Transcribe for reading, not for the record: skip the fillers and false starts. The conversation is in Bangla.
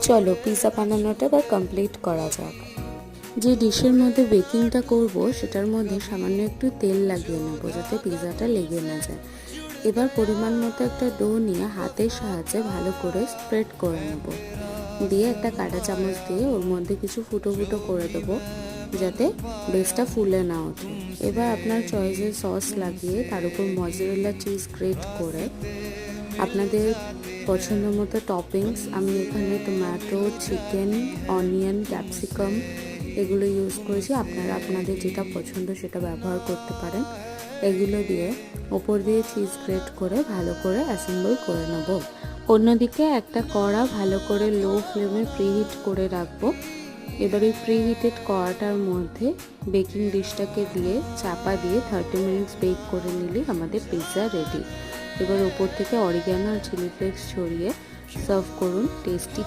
চলো পিৎজা বানানোটা এবার কমপ্লিট করা যাক। যে ডিশের মধ্যে বেকিংটা করব সেটার মধ্যে সামান্য একটু তেল লাগিয়ে নেবো যাতে পিৎজাটা লেগে না যায়। এবার পরিমাণ মতো একটা ডো নিয়ে হাতের সাহায্যে ভালো করে স্প্রেড করে নেব, দিয়ে একটা কাঁটা চামচ দিয়ে ওর মধ্যে কিছু ফুটো ফুটো করে দেবো যাতে বেসটা ফুলে না ওঠে। এবার আপনার চয়েসের সস লাগিয়ে তার উপর মজারেলা চিজ গ্রেট করে আপনাদের পছন্দ মতো টপিংস, আমি এখানে টমেটো, চিকেন, অনিয়ন, ক্যাপসিকাম এগুলো ইউজ করেছি, আপনারা আপনাদের যেটা পছন্দ সেটা ব্যবহার করতে পারেন। এগুলো দিয়ে ওপর দিয়ে চিজ গ্রেট করে ভালো করে অ্যাসেম্বল করে নেব। অন্যদিকে একটা কড়া ভালো করে লো ফ্লেমে প্রিহিট করে রাখবো। এবার এই প্রিহিটেড কড়াটার মধ্যে বেকিং ডিশটাকে দিয়ে চাপা দিয়ে 30 মিনিটস বেক করে নিলেই আমাদের পিৎজা রেডি। এবার ওপর থেকে অরিগ্যানো আর চিলি ফ্লেক্স ছড়িয়ে সার্ভ করুন টেস্টি